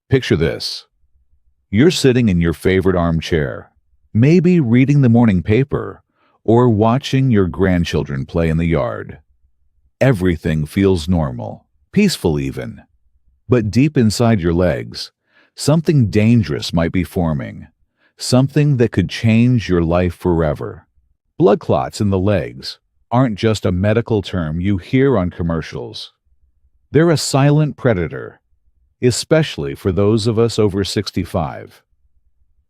Picture this. You're sitting in your favorite armchair, maybe reading the morning paper or watching your grandchildren play in the yard. Everything feels normal, peaceful even. But deep inside your legs, something dangerous might be forming, something that could change your life forever. Blood clots in the legs aren't just a medical term you hear on commercials. They're a silent predator, especially for those of us over 65.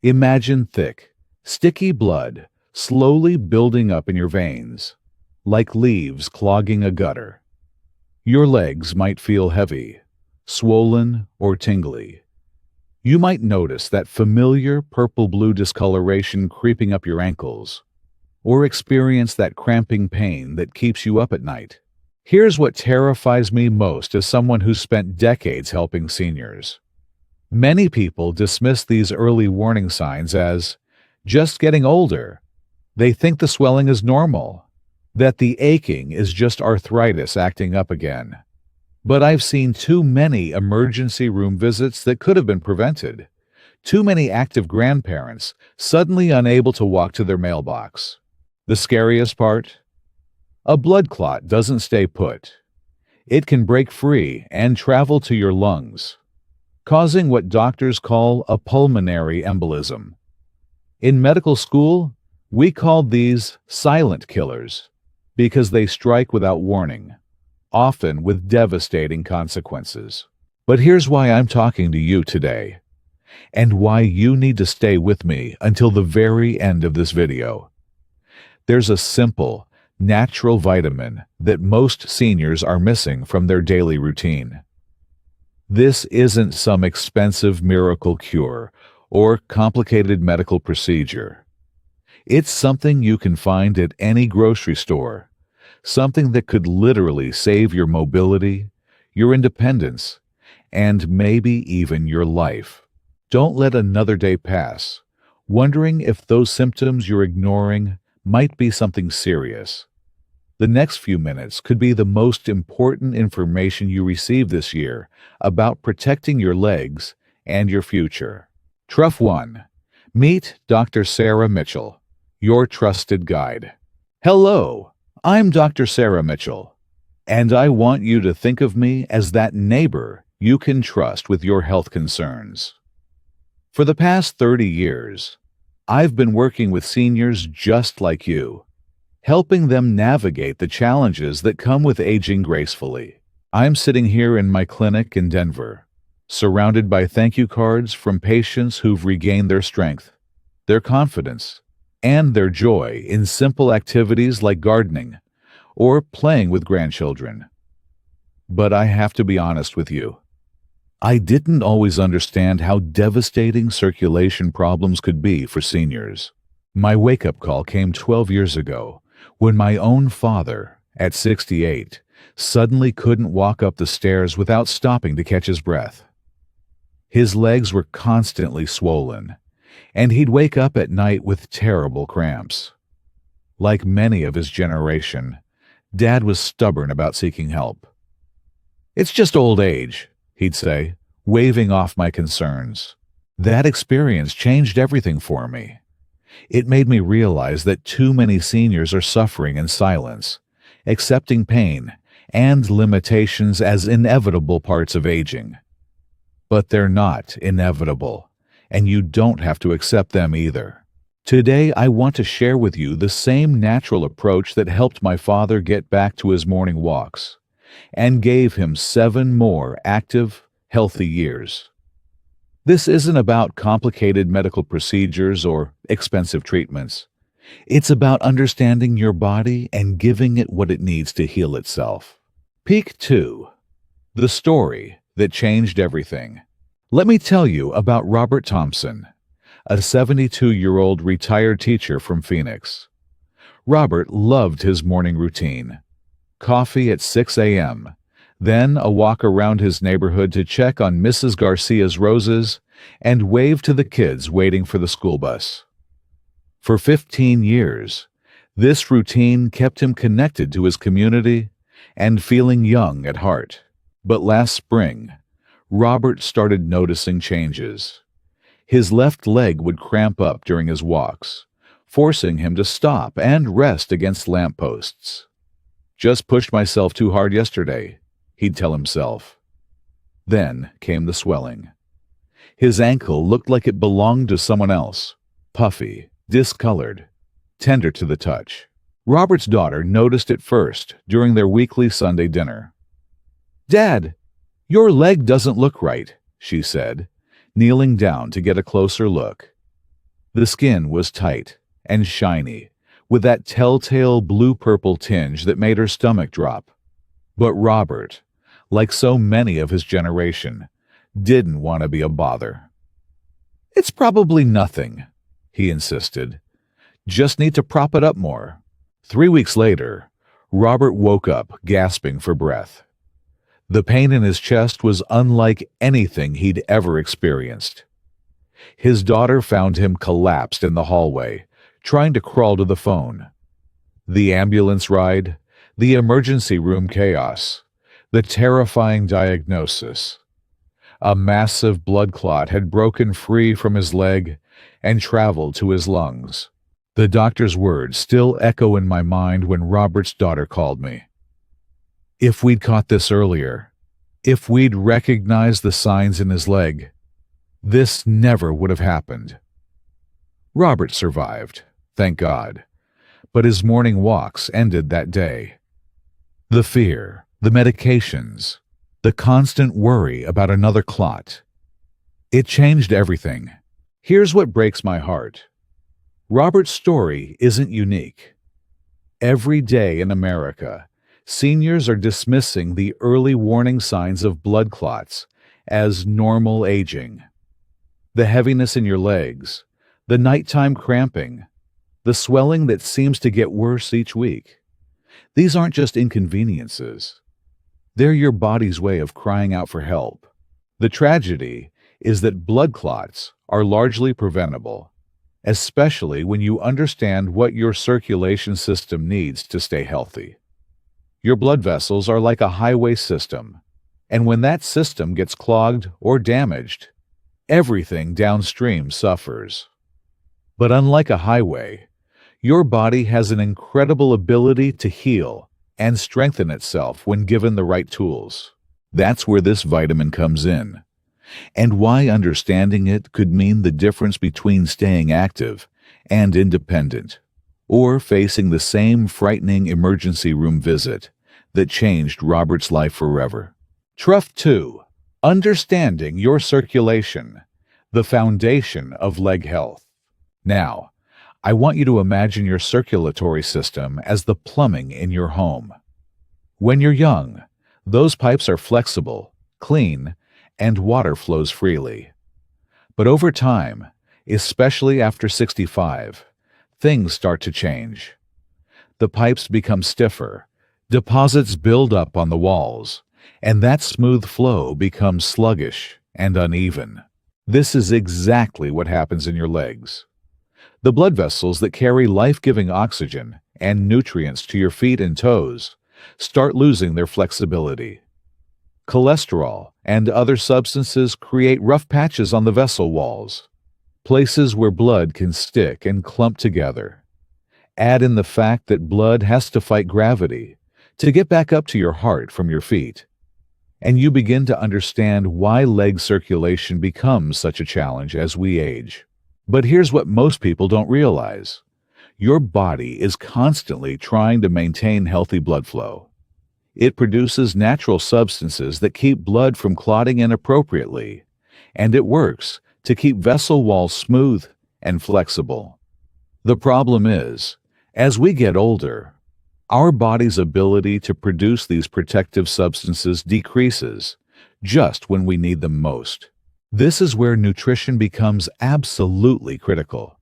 Imagine thick, sticky blood slowly building up in your veins, like leaves clogging a gutter. Your legs might feel heavy, swollen, or tingly. You might notice that familiar purple-blue discoloration creeping up your ankles, or experience that cramping pain that keeps you up at night. Here's what terrifies me most as someone who's spent decades helping seniors. Many people dismiss these early warning signs as just getting older. They think the swelling is normal, that the aching is just arthritis acting up again. But I've seen too many emergency room visits that could have been prevented. Too many active grandparents suddenly unable to walk to their mailbox. The scariest part? A blood clot doesn't stay put. It can break free and travel to your lungs, causing what doctors call a pulmonary embolism. In medical school, we called these silent killers because they strike without warning, often with devastating consequences. But here's why I'm talking to you today, and why you need to stay with me until the very end of this video. There's a simple, natural vitamin that most seniors are missing from their daily routine. This isn't some expensive miracle cure or complicated medical procedure. It's something you can find at any grocery store, something that could literally save your mobility, your independence, and maybe even your life. Don't let another day pass, wondering if those symptoms you're ignoring might be something serious. The next few minutes could be the most important information you receive this year about protecting your legs and your future. Truff 1. Meet Dr. Sarah Mitchell, your trusted guide. Hello, I'm Dr. Sarah Mitchell, and I want you to think of me as that neighbor you can trust with your health concerns. For the past 30 years, I've been working with seniors just like you, helping them navigate the challenges that come with aging gracefully. I'm sitting here in my clinic in Denver, surrounded by thank you cards from patients who've regained their strength, their confidence, and their joy in simple activities like gardening or playing with grandchildren. But I have to be honest with you. I didn't always understand how devastating circulation problems could be for seniors. My wake-up call came 12 years ago when my own father, at 68, suddenly couldn't walk up the stairs without stopping to catch his breath. His legs were constantly swollen, and he'd wake up at night with terrible cramps. Like many of his generation, Dad was stubborn about seeking help. "It's just old age," he'd say, waving off my concerns. That experience changed everything for me. It made me realize that too many seniors are suffering in silence, accepting pain and limitations as inevitable parts of aging. But they're not inevitable, and you don't have to accept them either. Today, I want to share with you the same natural approach that helped my father get back to his morning walks and gave him 7 more active, healthy years. This isn't about complicated medical procedures or expensive treatments. It's about understanding your body and giving it what it needs to heal itself. Peak 2. The story that changed everything. Let me tell you about Robert Thompson, a 72-year-old retired teacher from Phoenix. Robert loved his morning routine. Coffee at 6 a.m., then a walk around his neighborhood to check on Mrs. Garcia's roses and wave to the kids waiting for the school bus. For 15 years, this routine kept him connected to his community and feeling young at heart. But last spring, Robert started noticing changes. His left leg would cramp up during his walks, forcing him to stop and rest against lampposts. "Just pushed myself too hard yesterday," he'd tell himself. Then came the swelling. His ankle looked like it belonged to someone else, puffy, discolored, tender to the touch. Robert's daughter noticed it first during their weekly Sunday dinner. "Dad, your leg doesn't look right," she said, kneeling down to get a closer look. The skin was tight and shiny, with that telltale blue-purple tinge that made her stomach drop. But Robert, like so many of his generation, didn't want to be a bother. "It's probably nothing," he insisted. "Just need to prop it up more." 3 weeks later, Robert woke up gasping for breath. The pain in his chest was unlike anything he'd ever experienced. His daughter found him collapsed in the hallway, trying to crawl to the phone. The ambulance ride, the emergency room chaos, the terrifying diagnosis. A massive blood clot had broken free from his leg and traveled to his lungs. The doctor's words still echo in my mind when Robert's daughter called me. If we'd caught this earlier, if we'd recognized the signs in his leg, this never would have happened. Robert survived, thank God, but his morning walks ended that day. The fear, the medications, the constant worry about another clot. It changed everything. Here's what breaks my heart. Robert's story isn't unique. Every day in America, seniors are dismissing the early warning signs of blood clots as normal aging. The heaviness in your legs, the nighttime cramping, the swelling that seems to get worse each week. These aren't just inconveniences. They're your body's way of crying out for help. The tragedy is that blood clots are largely preventable, especially when you understand what your circulation system needs to stay healthy. Your blood vessels are like a highway system, and when that system gets clogged or damaged, everything downstream suffers. But unlike a highway, your body has an incredible ability to heal and strengthen itself when given the right tools. That's where this vitamin comes in, and why understanding it could mean the difference between staying active and independent, or facing the same frightening emergency room visit that changed Robert's life forever. Truth 2. Understanding your circulation, the foundation of leg health. Now, I want you to imagine your circulatory system as the plumbing in your home. When you're young, those pipes are flexible, clean, and water flows freely. But over time, especially after 65, things start to change. The pipes become stiffer, deposits build up on the walls, and that smooth flow becomes sluggish and uneven. This is exactly what happens in your legs. The blood vessels that carry life-giving oxygen and nutrients to your feet and toes start losing their flexibility. Cholesterol and other substances create rough patches on the vessel walls, places where blood can stick and clump together. Add in the fact that blood has to fight gravity to get back up to your heart from your feet, and you begin to understand why leg circulation becomes such a challenge as we age. But here's what most people don't realize. Your body is constantly trying to maintain healthy blood flow. It produces natural substances that keep blood from clotting inappropriately, and it works to keep vessel walls smooth and flexible. The problem is, as we get older, our body's ability to produce these protective substances decreases just when we need them most. This is where nutrition becomes absolutely critical.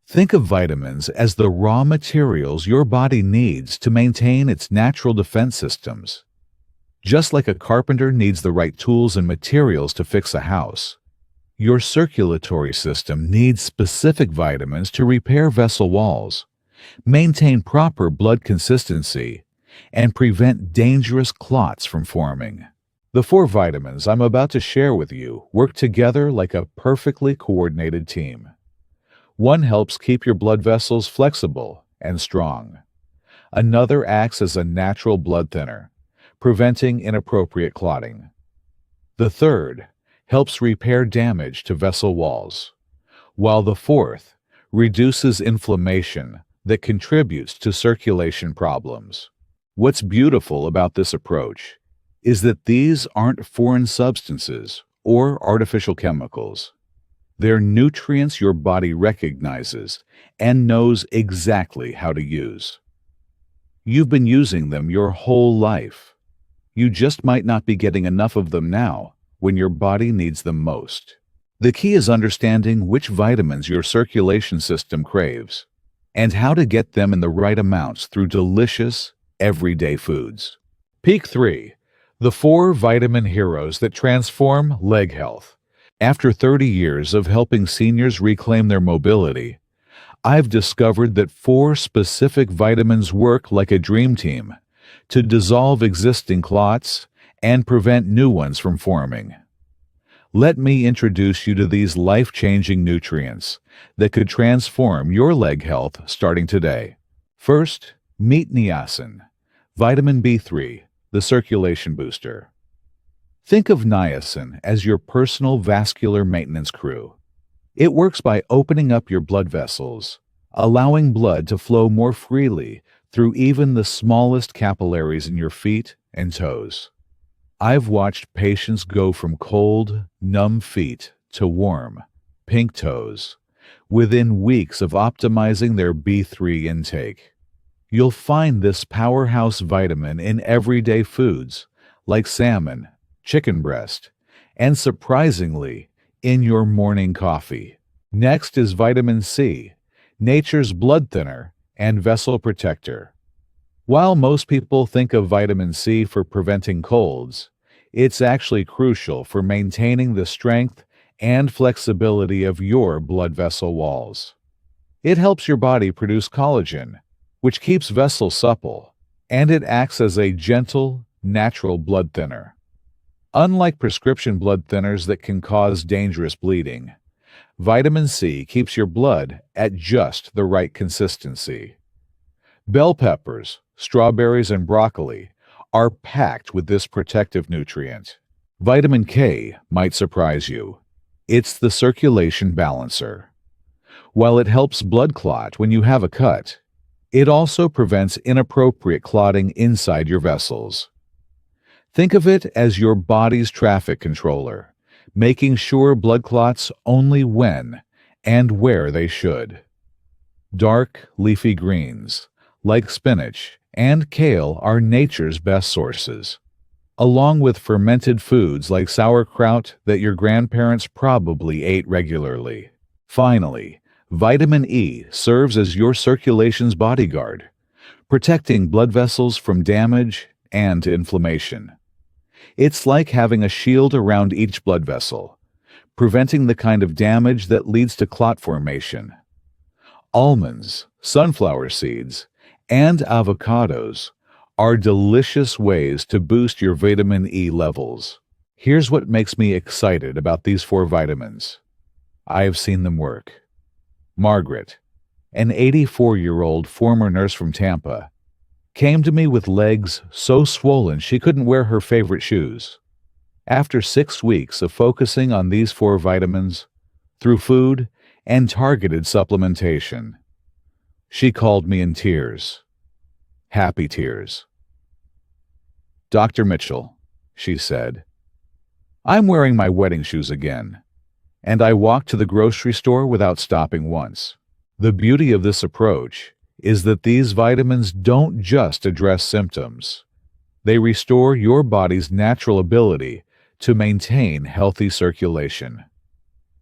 Think of vitamins as the raw materials your body needs to maintain its natural defense systems. Just like a carpenter needs the right tools and materials to fix a house, your circulatory system needs specific vitamins to repair vessel walls, maintain proper blood consistency, and prevent dangerous clots from forming. The four vitamins I'm about to share with you work together like a perfectly coordinated team. One helps keep your blood vessels flexible and strong. Another acts as a natural blood thinner, preventing inappropriate clotting. The third helps repair damage to vessel walls, while the fourth reduces inflammation that contributes to circulation problems. What's beautiful about this approach is that these aren't foreign substances or artificial chemicals. They're nutrients your body recognizes and knows exactly how to use. You've been using them your whole life. You just might not be getting enough of them now when your body needs them most. The key is understanding which vitamins your circulation system craves and how to get them in the right amounts through delicious, everyday foods. Peak 3. The 4 vitamin heroes that transform leg health. After 30 years of helping seniors reclaim their mobility, I've discovered that 4 specific vitamins work like a dream team to dissolve existing clots and prevent new ones from forming. Let me introduce you to these life-changing nutrients that could transform your leg health starting today. First, meet niacin, vitamin B3, the circulation booster. Think of niacin as your personal vascular maintenance crew. It works by opening up your blood vessels, allowing blood to flow more freely through even the smallest capillaries in your feet and toes. I've watched patients go from cold, numb feet to warm, pink toes within weeks of optimizing their B3 intake. You'll find this powerhouse vitamin in everyday foods like salmon, chicken breast, and surprisingly, in your morning coffee. Next is vitamin C, nature's blood thinner and vessel protector. While most people think of vitamin C for preventing colds, it's actually crucial for maintaining the strength and flexibility of your blood vessel walls. It helps your body produce collagen, which keeps vessels supple, and it acts as a gentle, natural blood thinner. Unlike prescription blood thinners that can cause dangerous bleeding, vitamin C keeps your blood at just the right consistency. Bell peppers, strawberries, and broccoli are packed with this protective nutrient. Vitamin K might surprise you. It's the circulation balancer. While it helps blood clot when you have a cut, it also prevents inappropriate clotting inside your vessels. Think of it as your body's traffic controller, making sure blood clots only when and where they should. Dark, leafy greens, like spinach and kale, are nature's best sources, along with fermented foods like sauerkraut that your grandparents probably ate regularly. Finally, vitamin E serves as your circulation's bodyguard, protecting blood vessels from damage and inflammation. It's like having a shield around each blood vessel, preventing the kind of damage that leads to clot formation. Almonds, sunflower seeds, and avocados are delicious ways to boost your vitamin E levels. Here's what makes me excited about these 4 vitamins. I have seen them work. Margaret, an 84-year-old former nurse from Tampa, came to me with legs so swollen she couldn't wear her favorite shoes. After 6 weeks of focusing on these 4 vitamins, through food and targeted supplementation, she called me in tears. Happy tears. "Dr. Mitchell," she said, "I'm wearing my wedding shoes again, and I walked to the grocery store without stopping once." The beauty of this approach is that these vitamins don't just address symptoms. They restore your body's natural ability to maintain healthy circulation.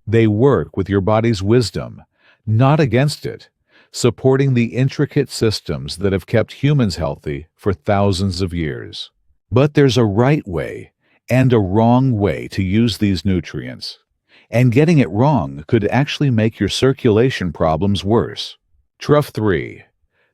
They work with your body's wisdom, not against it, supporting the intricate systems that have kept humans healthy for thousands of years. But there's a right way and a wrong way to use these nutrients, and getting it wrong could actually make your circulation problems worse. Truth 3.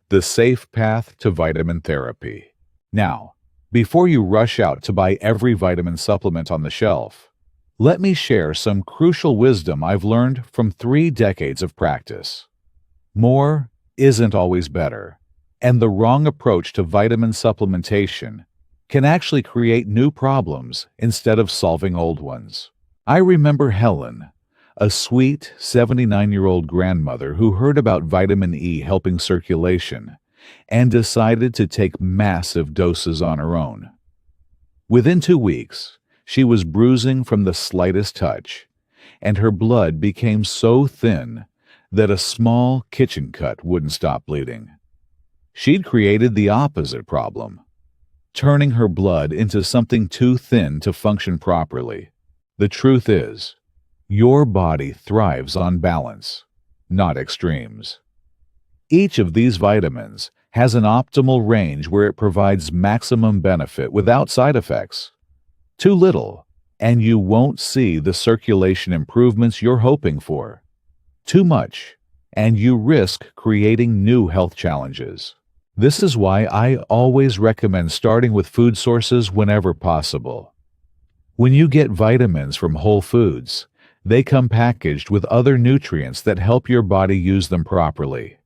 The safe path to vitamin therapy. Now, Before you rush out to buy every vitamin supplement on the shelf, let me share some crucial wisdom I've learned from 3 decades of practice. More isn't always better, and the wrong approach to vitamin supplementation can actually create new problems instead of solving old ones. I remember Helen, a sweet 79-year-old grandmother who heard about vitamin E helping circulation and decided to take massive doses on her own. Within 2 weeks, she was bruising from the slightest touch, and her blood became so thin that a small kitchen cut wouldn't stop bleeding. She'd created the opposite problem, turning her blood into something too thin to function properly. The truth is, your body thrives on balance, not extremes. Each of these vitamins has an optimal range where it provides maximum benefit without side effects. Too little, and you won't see the circulation improvements you're hoping for. Too much, and you risk creating new health challenges. This is why I always recommend starting with food sources whenever possible. When you get vitamins from whole foods, they come packaged with other nutrients that help your body use them properly.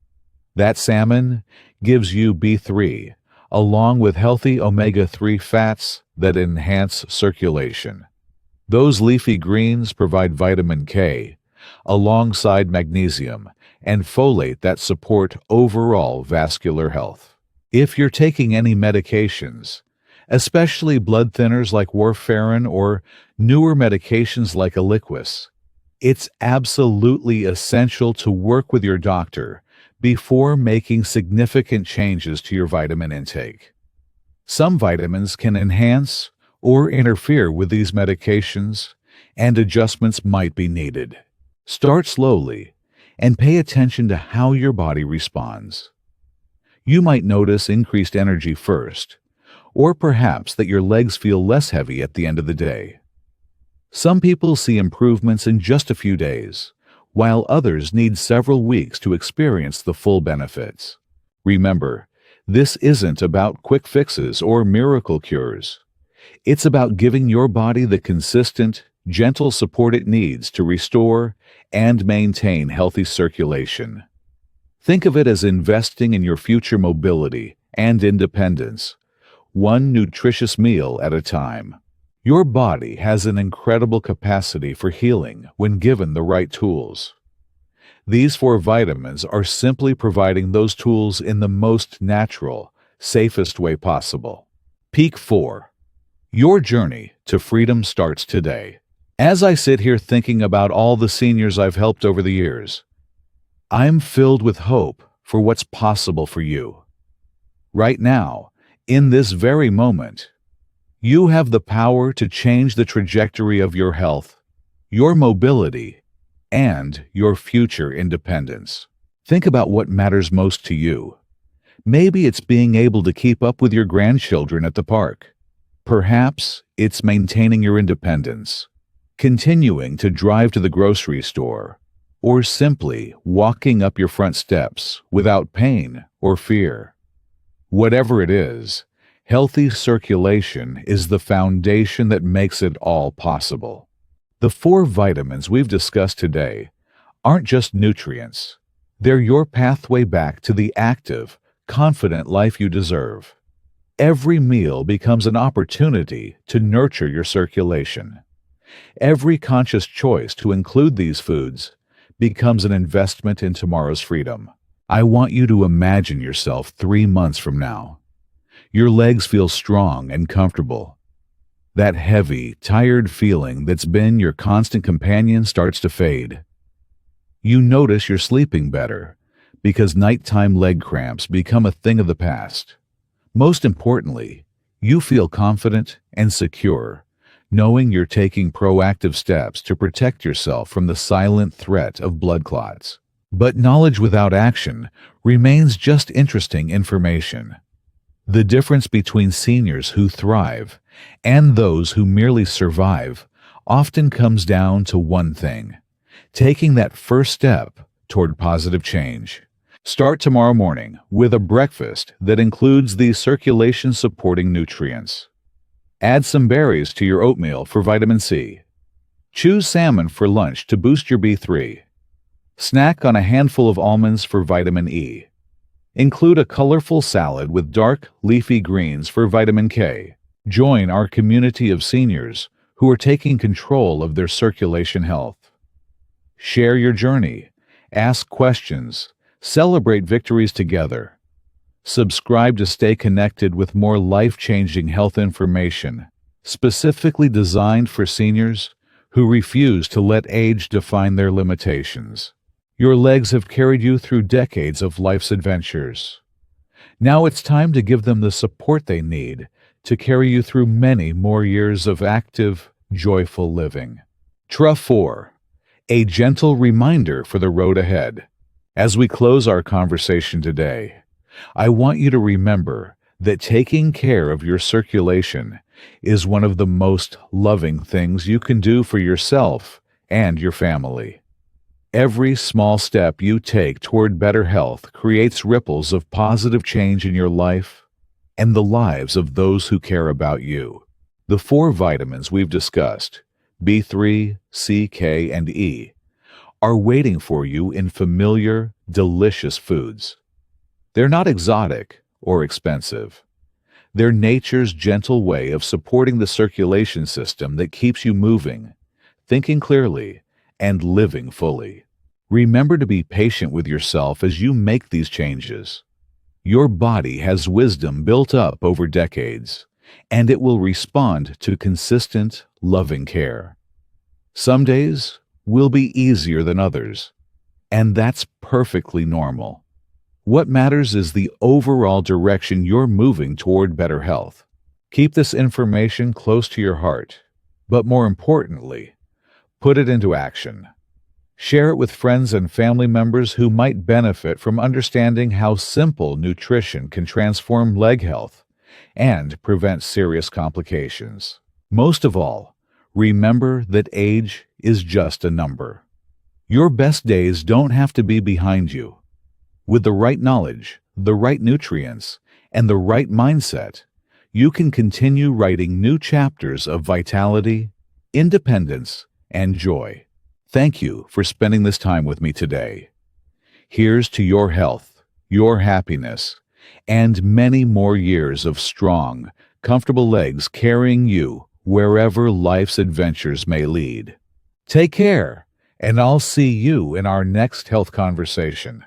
That salmon gives you B3, along with healthy omega-3 fats that enhance circulation. Those leafy greens provide vitamin K, alongside magnesium and folate that support overall vascular health. If you're taking any medications, especially blood thinners like warfarin or newer medications like Eliquis, it's absolutely essential to work with your doctor before making significant changes to your vitamin intake. Some vitamins can enhance or interfere with these medications, and adjustments might be needed. Start slowly and pay attention to how your body responds. You might notice increased energy first, or perhaps that your legs feel less heavy at the end of the day. Some people see improvements in just a few days, while others need several weeks to experience the full benefits. Remember, this isn't about quick fixes or miracle cures. It's about giving your body the consistent, gentle support it needs to restore and maintain healthy circulation. Think of it as investing in your future mobility and independence, one nutritious meal at a time. Your body has an incredible capacity for healing when given the right tools. These 4 vitamins are simply providing those tools in the most natural, safest way possible. Peak 4. Your journey to freedom starts today. As I sit here thinking about all the seniors I've helped over the years, I'm filled with hope for what's possible for you. Right now, in this very moment, you have the power to change the trajectory of your health, your mobility, and your future independence. Think about what matters most to you. Maybe it's being able to keep up with your grandchildren at the park. Perhaps it's maintaining your independence, continuing to drive to the grocery store, or simply walking up your front steps without pain or fear. Whatever it is, healthy circulation is the foundation that makes it all possible. The 4 vitamins we've discussed today aren't just nutrients. They're your pathway back to the active, confident life you deserve. Every meal becomes an opportunity to nurture your circulation. Every conscious choice to include these foods becomes an investment in tomorrow's freedom. I want you to imagine yourself 3 months from now. Your legs feel strong and comfortable. That heavy, tired feeling that's been your constant companion starts to fade. You notice you're sleeping better because nighttime leg cramps become a thing of the past. Most importantly, you feel confident and secure, knowing you're taking proactive steps to protect yourself from the silent threat of blood clots. But knowledge without action remains just interesting information. The difference between seniors who thrive and those who merely survive often comes down to one thing: taking that first step toward positive change. Start tomorrow morning with a breakfast that includes these circulation-supporting nutrients. Add some berries to your oatmeal for vitamin C. Choose salmon for lunch to boost your B3. Snack on a handful of almonds for vitamin E. Include a colorful salad with dark, leafy greens for vitamin K. Join our community of seniors who are taking control of their circulation health. Share your journey, ask questions, celebrate victories together. Subscribe to stay connected with more life-changing health information, specifically designed for seniors who refuse to let age define their limitations. Your legs have carried you through decades of life's adventures. Now it's time to give them the support they need to carry you through many more years of active, joyful living. Truff 4. A gentle reminder for the road ahead. As we close our conversation today, I want you to remember that taking care of your circulation is one of the most loving things you can do for yourself and your family. Every small step you take toward better health creates ripples of positive change in your life and the lives of those who care about you. The 4 vitamins we've discussed, B3, C, K, and E, are waiting for you in familiar, delicious foods. They're not exotic or expensive. They're nature's gentle way of supporting the circulation system that keeps you moving, thinking clearly, and living fully. Remember to be patient with yourself as you make these changes. Your body has wisdom built up over decades, and it will respond to consistent, loving care. Some days will be easier than others, and that's perfectly normal. What matters is the overall direction you're moving toward better health. Keep this information close to your heart, but more importantly, put it into action. Share it with friends and family members who might benefit from understanding how simple nutrition can transform leg health and prevent serious complications. Most of all, remember that age is just a number. Your best days don't have to be behind you. With the right knowledge, the right nutrients, and the right mindset, you can continue writing new chapters of vitality, independence, and joy. Thank you for spending this time with me today. Here's to your health, your happiness, and many more years of strong, comfortable legs carrying you wherever life's adventures may lead. Take care, and I'll see you in our next health conversation.